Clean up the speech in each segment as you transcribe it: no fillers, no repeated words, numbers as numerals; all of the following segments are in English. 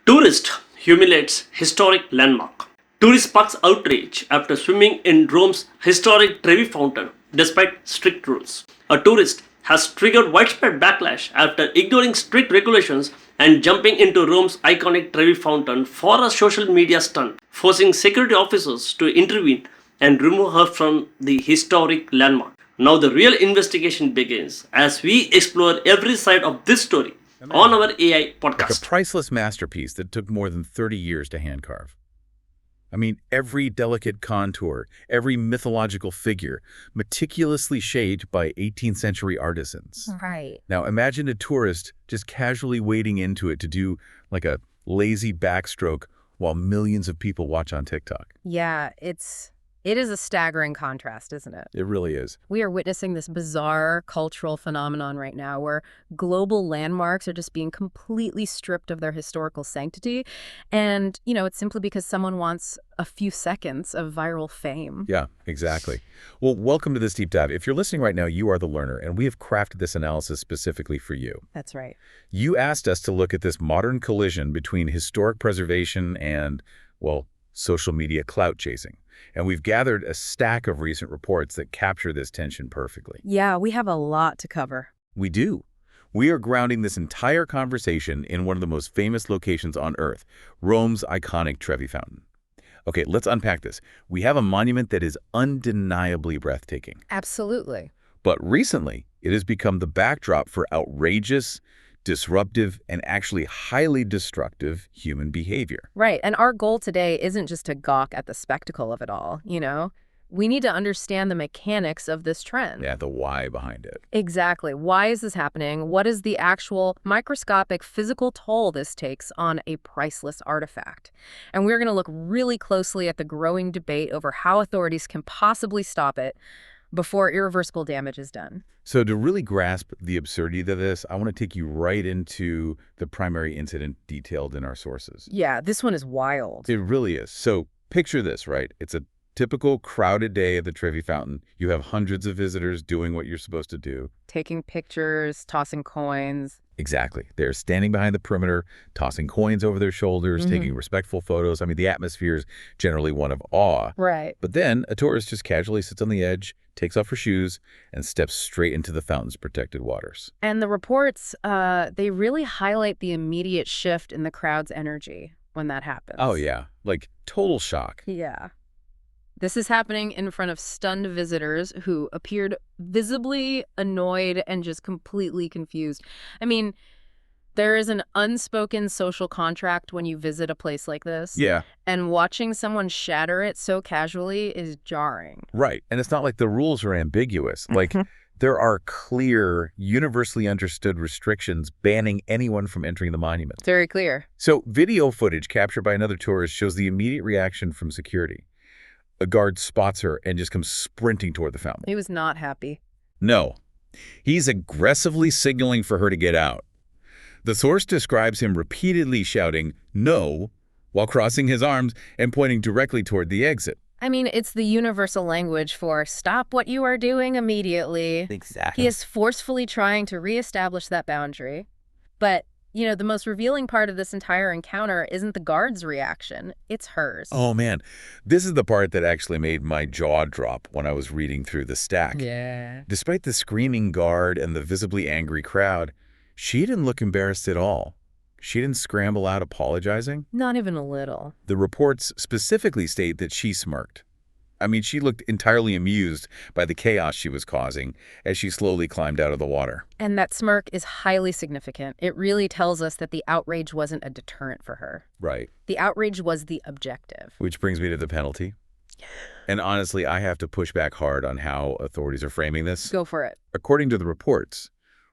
Tourist humiliates historic landmark. Tourist sparks outrage after swimming in Rome's historic Trevi Fountain despite strict rules. A tourist has triggered widespread backlash after ignoring strict regulations and jumping into Rome's iconic Trevi Fountain for a social media stunt, forcing security officers to intervene and remove her from the historic landmark. Now, the real investigation begins as we explore every side of this story on our AI Like a podcast. priceless masterpiece that took more than 30 years to handcarve. I mean, every delicate contour, every mythological figure, meticulously shaped by 18th century artisans. Right. Now, imagine a tourist just casually wading into it to do like a lazy backstroke while millions of people watch on TikTok. Yeah, it is a staggering contrast, isn't it? It really is. We are witnessing this bizarre cultural phenomenon right now where global landmarks are just being completely stripped of their historical sanctity. And, it's simply because someone wants a few seconds of viral fame. Yeah, exactly. Well, welcome to this deep dive. If you're listening right now, you are the learner, and we have crafted this analysis specifically for you. That's right. You asked us to look at this modern collision between historic preservation and, well, social media clout chasing. And we've gathered a stack of recent reports that capture this tension perfectly. Yeah, we have a lot to cover. We do. We are grounding this entire conversation in one of the most famous locations on Earth, Rome's iconic Trevi Fountain. Okay, let's unpack this. We have a monument that is undeniably breathtaking. Absolutely. But recently, it has become the backdrop for outrageous, disruptive, and actually highly destructive human behavior. Right. And our goal today isn't just to gawk at the spectacle of it all, We need to understand the mechanics of this trend. Yeah, the why behind it. Exactly. Why is this happening? What is the actual microscopic physical toll this takes on a priceless artifact? And we're going to look really closely at the growing debate over how authorities can possibly stop it before irreversible damage is done. So to really grasp the absurdity of this, I want to take you right into the primary incident detailed in our sources. Yeah, this one is wild. It really is. So picture this, right? It's a typical crowded day at the Trevi Fountain. You have hundreds of visitors doing what you're supposed to do. Taking pictures, tossing coins. Exactly. They're standing behind the perimeter, tossing coins over their shoulders, taking respectful photos. I mean, the atmosphere is generally one of awe. Right. But then a tourist just casually sits on the edge, takes off her shoes, and steps straight into the fountain's protected waters. And the reports, they really highlight the immediate shift in the crowd's energy when that happens. Oh, yeah. Like total shock. Yeah. This is happening in front of stunned visitors who appeared visibly annoyed and just completely confused. I mean, there is an unspoken social contract when you visit a place like this. Yeah. And watching someone shatter it so casually is jarring. Right. And it's not like the rules are ambiguous. Like there are clear, universally understood restrictions banning anyone from entering the monument. It's very clear. So video footage captured by another tourist shows the immediate reaction from security. A guard spots her and just comes sprinting toward the fountain. He was not happy. No. He's aggressively signaling for her to get out. The source describes him repeatedly shouting, "No," while crossing his arms and pointing directly toward the exit. I mean, it's the universal language for stop what you are doing immediately. Exactly. He is forcefully trying to reestablish that boundary. But, the most revealing part of this entire encounter isn't the guard's reaction. It's hers. Oh, man. This is the part that actually made my jaw drop when I was reading through the stack. Yeah. Despite the screaming guard and the visibly angry crowd, she didn't look embarrassed at all. She didn't scramble out apologizing. Not even a little. The reports specifically state that she smirked. I mean, she looked entirely amused by the chaos she was causing as she slowly climbed out of the water. And that smirk is highly significant. It really tells us that the outrage wasn't a deterrent for her. Right. The outrage was the objective. Which brings me to the penalty. And honestly, I have to push back hard on how authorities are framing this. Go for it. According to the reports,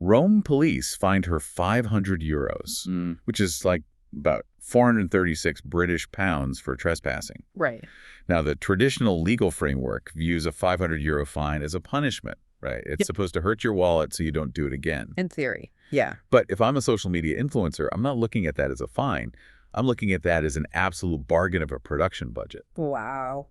Rome police fined her 500 euros, which is like about 436 British pounds for trespassing. Right. Now, the traditional legal framework views a 500 euro fine as a punishment, right? It's supposed to hurt your wallet so you don't do it again. In theory. Yeah. But if I'm a social media influencer, I'm not looking at that as a fine. I'm looking at that as an absolute bargain of a production budget. Wow.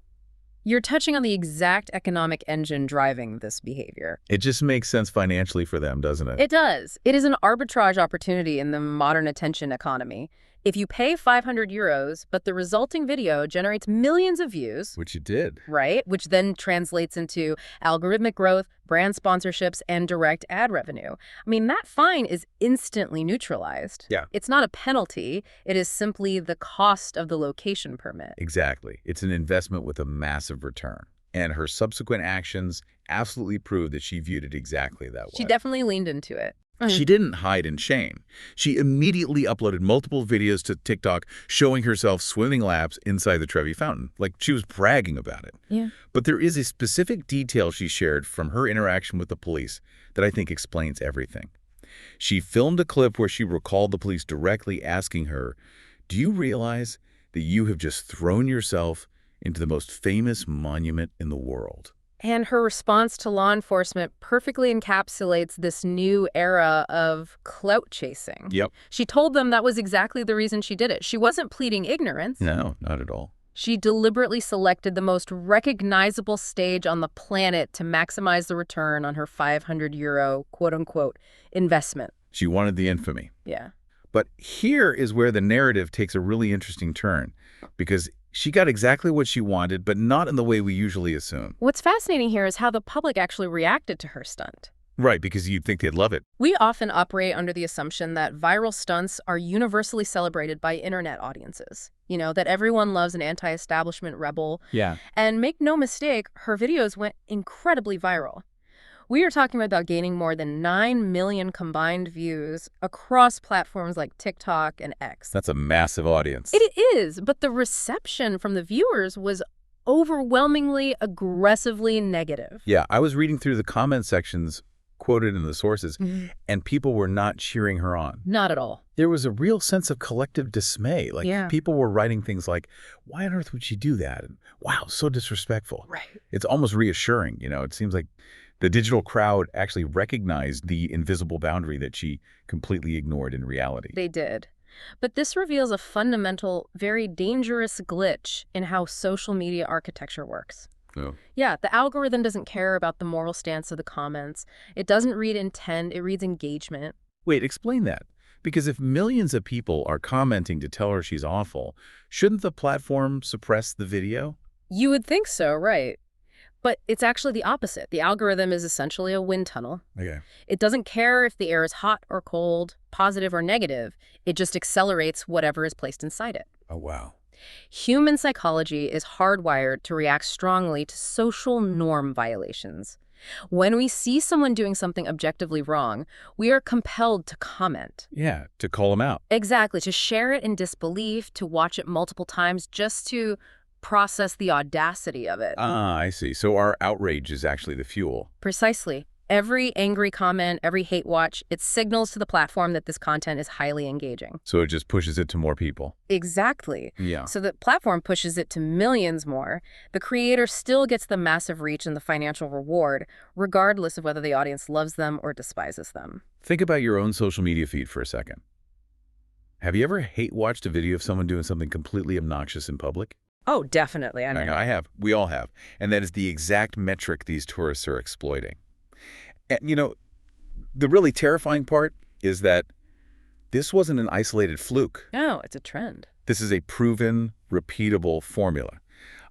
You're touching on the exact economic engine driving this behavior. It just makes sense financially for them, doesn't it? It does. It is an arbitrage opportunity in the modern attention economy. If you pay 500 euros, but the resulting video generates millions of views, Which it did. right, which then translates into algorithmic growth, brand sponsorships, and direct ad revenue. I mean, that fine is instantly neutralized. Yeah. It's not a penalty. It is simply the cost of the location permit. Exactly. It's an investment with a massive return. And her subsequent actions absolutely prove that she viewed it exactly that way. She definitely leaned into it. She didn't hide in shame. She immediately uploaded multiple videos to TikTok showing herself swimming laps inside the Trevi Fountain. Like, she was bragging about it. Yeah. But there is a specific detail she shared from her interaction with the police that I think explains everything. She filmed a clip where she recalled the police directly asking her, "Do you realize that you have just thrown yourself into the most famous monument in the world?" And her response to law enforcement perfectly encapsulates this new era of clout chasing. Yep. She told them that was exactly the reason she did it. She wasn't pleading ignorance. No, not at all. She deliberately selected the most recognizable stage on the planet to maximize the return on her 500 euro, quote-unquote, investment. She wanted the infamy. Yeah. But here is where the narrative takes a really interesting turn, because she got exactly what she wanted, but not in the way we usually assume. What's fascinating here is how the public actually reacted to her stunt. Right, because you'd think they'd love it. We often operate under the assumption that viral stunts are universally celebrated by internet audiences. You know, that everyone loves an anti-establishment rebel. Yeah. And make no mistake, her videos went incredibly viral. We are talking about gaining more than 9 million combined views across platforms like TikTok and X. That's a massive audience. It is, but the reception from the viewers was overwhelmingly, aggressively negative. Yeah, I was reading through the comment sections quoted in the sources, and people were not cheering her on. Not at all. There was a real sense of collective dismay. Like, Yeah. people were writing things like, "Why on earth would she do that?" And, "Wow, so disrespectful." Right. It's almost reassuring, you know. It seems like the digital crowd actually recognized the invisible boundary that she completely ignored in reality. They did. But this reveals a fundamental, very dangerous glitch in how social media architecture works. Oh. Yeah, the algorithm doesn't care about the moral stance of the comments. It doesn't read intent, it reads engagement. Wait, explain that. Because if millions of people are commenting to tell her she's awful, shouldn't the platform suppress the video? You would think so, right? But it's actually the opposite. The algorithm is essentially a wind tunnel. Okay. It doesn't care if the air is hot or cold, positive or negative. It just accelerates whatever is placed inside it. Oh, wow. Human psychology is hardwired to react strongly to social norm violations. When we see someone doing something objectively wrong, we are compelled to comment. Yeah, to call them out. Exactly, to share it in disbelief, to watch it multiple times just to process the audacity of it. Ah, I see. So our outrage is actually the fuel. Precisely. Every angry comment, every hate watch, it signals to the platform that this content is highly engaging. So it just pushes it to more people. Exactly. Yeah. So the platform pushes it to millions more. The creator still gets the massive reach and the financial reward, regardless of whether the audience loves them or despises them. Think about your own social media feed for a second. Have you ever hate-watched a video of someone doing something completely obnoxious in public? Oh, definitely. I know, I have. We all have. And that is the exact metric these tourists are exploiting. And, you know, the really terrifying part is that this wasn't an isolated fluke. No, it's a trend. This is a proven, repeatable formula.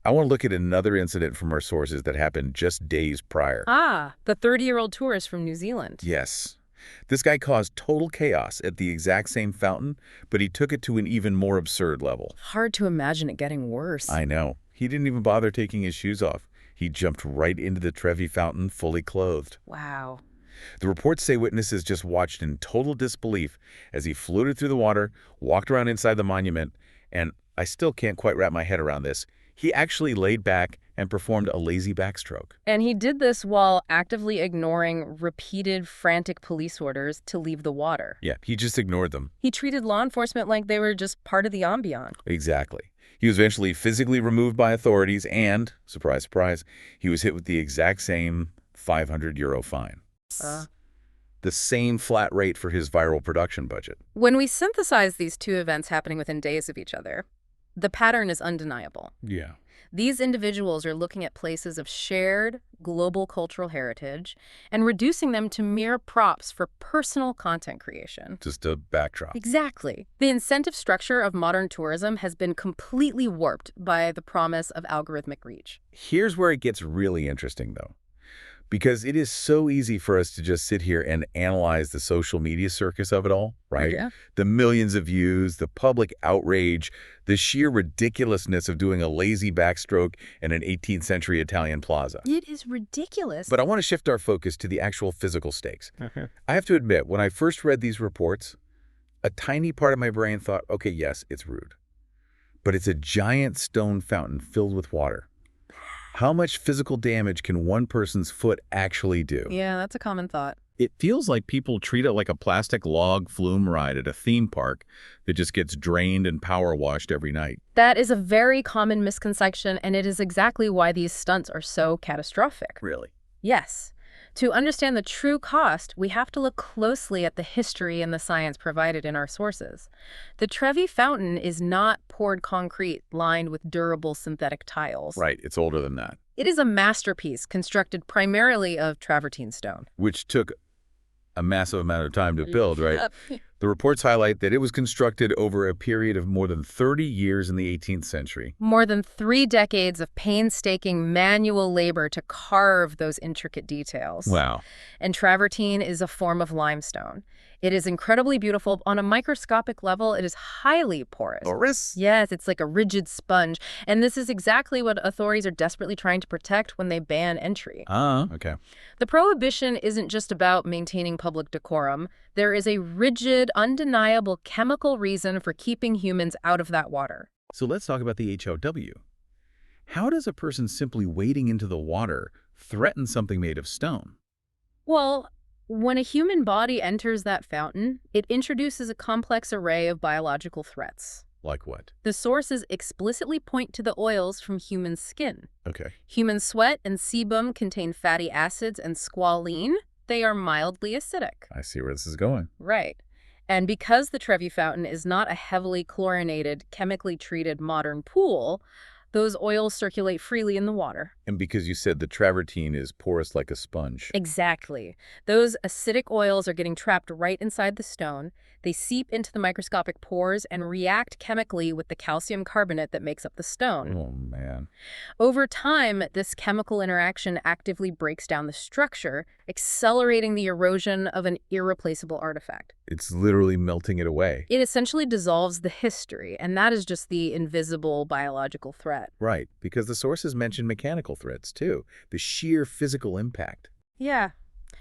I want to look at another incident from our sources that happened just days prior. Ah, the 30-year-old tourist from New Zealand. Yes. This guy caused total chaos at the exact same fountain, but he took it to an even more absurd level. Hard to imagine it getting worse. I know. He didn't even bother taking his shoes off. He jumped right into the Trevi Fountain fully clothed. Wow. The reports say witnesses just watched in total disbelief as he floated through the water, walked around inside the monument, and I still can't quite wrap my head around this. He actually laid back and performed a lazy backstroke. And he did this while actively ignoring repeated frantic police orders to leave the water. Yeah, he just ignored them. He treated law enforcement like they were just part of the ambiance. Exactly. He was eventually physically removed by authorities and, surprise, surprise, he was hit with the exact same 500 euro fine. The same flat rate for his viral production budget. When we synthesize these two events happening within days of each other, The pattern is undeniable. Yeah. These individuals are looking at places of shared global cultural heritage and reducing them to mere props for personal content creation. Just a backdrop. Exactly. The incentive structure of modern tourism has been completely warped by the promise of algorithmic reach. Here's where it gets really interesting, though. Because it is so easy for us to just sit here and analyze the social media circus of it all, right? Yeah. The millions of views, the public outrage, the sheer ridiculousness of doing a lazy backstroke in an 18th century Italian plaza. It is ridiculous. But I want to shift our focus to the actual physical stakes. I have to admit, when I first read these reports, a tiny part of my brain thought, okay, yes, it's rude. But it's a giant stone fountain filled with water. How much physical damage can one person's foot actually do? Yeah, that's a common thought. It feels like people treat it like a plastic log flume ride at a theme park that just gets drained and power washed every night. That is a very common misconception, and it is exactly why these stunts are so catastrophic. Really? Yes. To understand the true cost, we have to look closely at the history and the science provided in our sources. The Trevi Fountain is not poured concrete lined with durable synthetic tiles. Right, it's older than that. It is a masterpiece constructed primarily of travertine stone. Which took a massive amount of time to build, right? The reports highlight that it was constructed over a period of more than 30 years in the 18th century. More than 3 decades of painstaking manual labor to carve those intricate details. Wow. And travertine is a form of limestone. It is incredibly beautiful. On a microscopic level, it is highly porous. Porous? Yes, it's like a rigid sponge. And this is exactly what authorities are desperately trying to protect when they ban entry. Okay. The prohibition isn't just about maintaining public decorum. There is a rigid, undeniable chemical reason for keeping humans out of that water. So let's talk about the HOW. How does a person simply wading into the water threaten something made of stone? Well, when a human body enters that fountain, it introduces a complex array of biological threats. Like what? The sources explicitly point to the oils from human skin. Okay. Human sweat and sebum contain fatty acids and squalene. They are mildly acidic. I see where this is going. Right. And because the Trevi Fountain is not a heavily chlorinated, chemically treated modern pool, those oils circulate freely in the water. And because you said the travertine is porous like a sponge. Exactly. Those acidic oils are getting trapped right inside the stone. They seep into the microscopic pores and react chemically with the calcium carbonate that makes up the stone. Oh, man. Over time, this chemical interaction actively breaks down the structure, accelerating the erosion of an irreplaceable artifact. It's literally melting it away. It essentially dissolves the history, and that is just the invisible biological threat. Right, because the sources mention mechanical threats, too. The sheer physical impact. Yeah.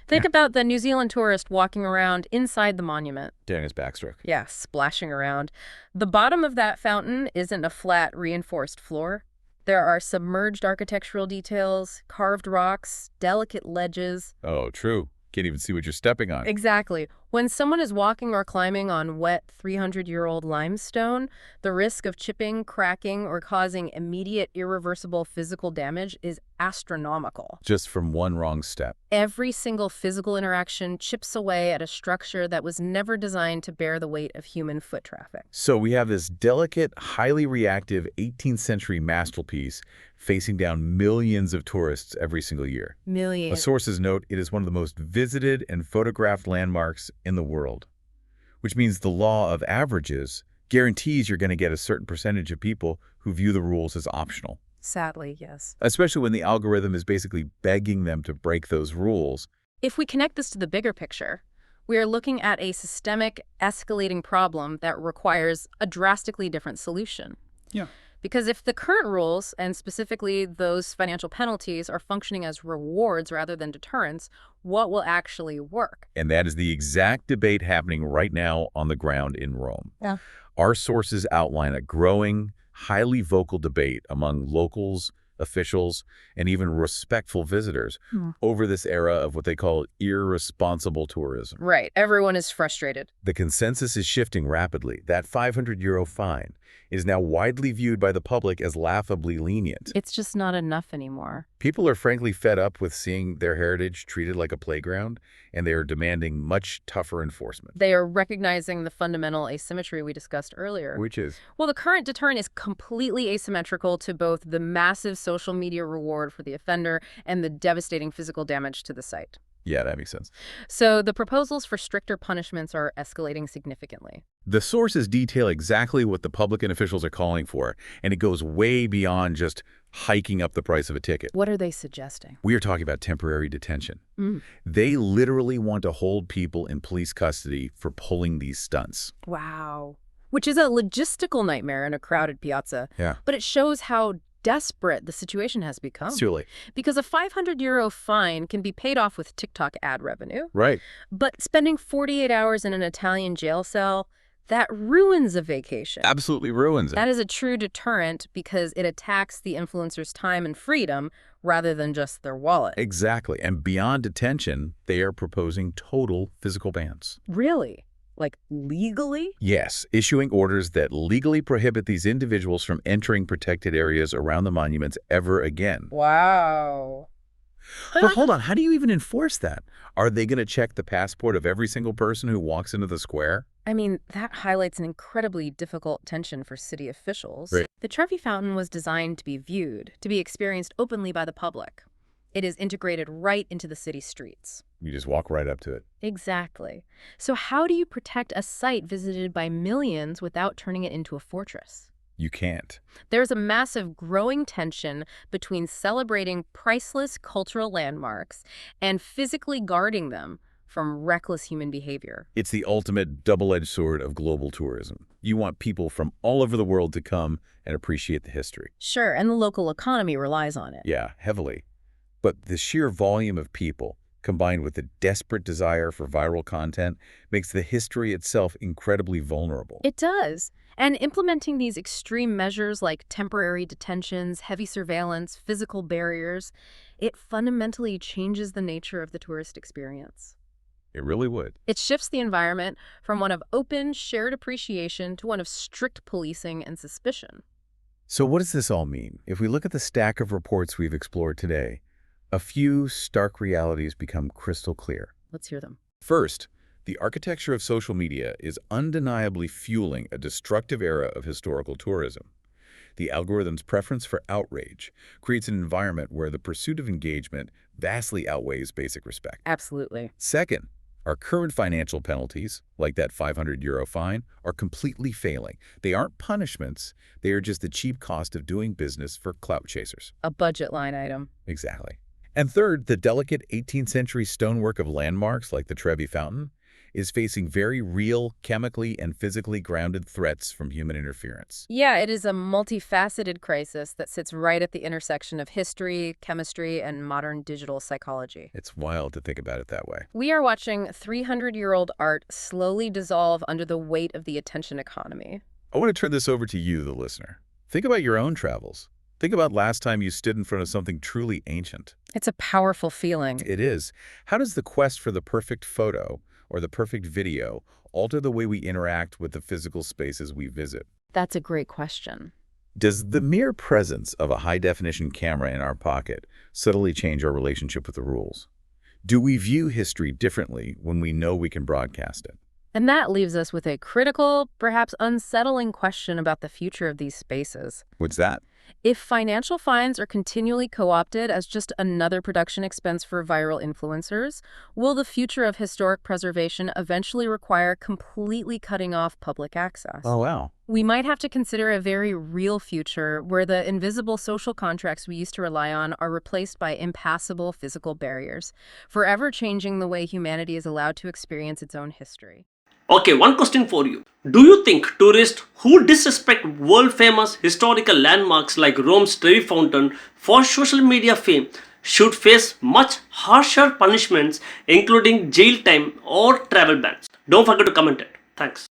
Think about the New Zealand tourist walking around inside the monument. Doing his backstroke. Yeah, splashing around. The bottom of that fountain isn't a flat, reinforced floor. There are submerged architectural details, carved rocks, delicate ledges. Oh, true. Can't even see what you're stepping on. Exactly. When someone is walking or climbing on wet 300-year-old limestone, the risk of chipping, cracking, or causing immediate, irreversible physical damage is astronomical. Just from one wrong step. Every single physical interaction chips away at a structure that was never designed to bear the weight of human foot traffic. So we have this delicate, highly reactive 18th century masterpiece facing down millions of tourists every single year. Millions. Sources note it is one of the most visited and photographed landmarks in the world, which means the law of averages guarantees you're going to get a certain percentage of people who view the rules as optional. Sadly, yes. Especially when the algorithm is basically begging them to break those rules. If we connect this to the bigger picture, we are looking at a systemic, escalating problem that requires a drastically different solution. Yeah. Because if the current rules, and specifically those financial penalties, are functioning as rewards rather than deterrents, what will actually work? And that is the exact debate happening right now on the ground in Rome. Yeah. Our sources outline a growing, highly vocal debate among locals, officials, and even respectful visitors over this era of what they call irresponsible tourism. Right. Everyone is frustrated. The consensus is shifting rapidly. That €500 fine is now widely viewed by the public as laughably lenient. It's just not enough anymore. People are frankly fed up with seeing their heritage treated like a playground, and they are demanding much tougher enforcement. They are recognizing the fundamental asymmetry we discussed earlier. Which is? Well, the current deterrent is completely asymmetrical to both the massive social media reward for the offender and the devastating physical damage to the site. Yeah, that makes sense. So the proposals for stricter punishments are escalating significantly. The sources detail exactly what the public and officials are calling for, and it goes way beyond just hiking up the price of a ticket. What are they suggesting? We are talking about temporary detention. They literally want to hold people in police custody for pulling these stunts. Wow. Which is a logistical nightmare in a crowded piazza. Yeah. But it shows how desperate the situation has become. Silly. Because a €500 fine can be paid off with TikTok ad revenue. Right. But spending 48 hours in an Italian jail cell, that ruins a vacation. Absolutely ruins it. That is a true deterrent because it attacks the influencer's time and freedom rather than just their wallet. Exactly. And beyond detention, they are proposing total physical bans. Really? Like legally? Yes, issuing orders that legally prohibit these individuals from entering protected areas around the monuments ever again. Wow. But hold on, how do you even enforce that? Are they going to check the passport of every single person who walks into the square? I mean, that highlights an incredibly difficult tension for city officials. Right. The Trevi Fountain was designed to be viewed, to be experienced openly by the public. It is integrated right into the city streets. You just walk right up to it. Exactly. So how do you protect a site visited by millions without turning it into a fortress? You can't. There's a massive growing tension between celebrating priceless cultural landmarks and physically guarding them from reckless human behavior. It's the ultimate double-edged sword of global tourism. You want people from all over the world to come and appreciate the history. Sure, and the local economy relies on it. Yeah, heavily. But the sheer volume of people, combined with the desperate desire for viral content, makes the history itself incredibly vulnerable. It does. And implementing these extreme measures like temporary detentions, heavy surveillance, physical barriers, it fundamentally changes the nature of the tourist experience. It really would. It shifts the environment from one of open, shared appreciation to one of strict policing and suspicion. So what does this all mean? If we look at the stack of reports we've explored today, a few stark realities become crystal clear. Let's hear them. First, the architecture of social media is undeniably fueling a destructive era of historical tourism. The algorithm's preference for outrage creates an environment where the pursuit of engagement vastly outweighs basic respect. Absolutely. Second, our current financial penalties, like that €500 fine, are completely failing. They aren't punishments. They are just the cheap cost of doing business for clout chasers. A budget line item. Exactly. And third, the delicate 18th century stonework of landmarks like the Trevi Fountain is facing very real, chemically and physically grounded threats from human interference. Yeah, it is a multifaceted crisis that sits right at the intersection of history, chemistry, and modern digital psychology. It's wild to think about it that way. We are watching 300-year-old art slowly dissolve under the weight of the attention economy. I want to turn this over to you, the listener. Think about your own travels. Think about last time you stood in front of something truly ancient. It's a powerful feeling. It is. How does the quest for the perfect photo or the perfect video alter the way we interact with the physical spaces we visit? That's a great question. Does the mere presence of a high-definition camera in our pocket subtly change our relationship with the rules? Do we view history differently when we know we can broadcast it? And that leaves us with a critical, perhaps unsettling question about the future of these spaces. What's that? If financial fines are continually co-opted as just another production expense for viral influencers, will the future of historic preservation eventually require completely cutting off public access? Oh, wow. We might have to consider a very real future where the invisible social contracts we used to rely on are replaced by impassable physical barriers, forever changing the way humanity is allowed to experience its own history. Okay, one question for you. Do you think tourists who disrespect world-famous historical landmarks like Rome's Trevi Fountain for social media fame should face much harsher punishments, including jail time or travel bans? Don't forget to comment it. Thanks.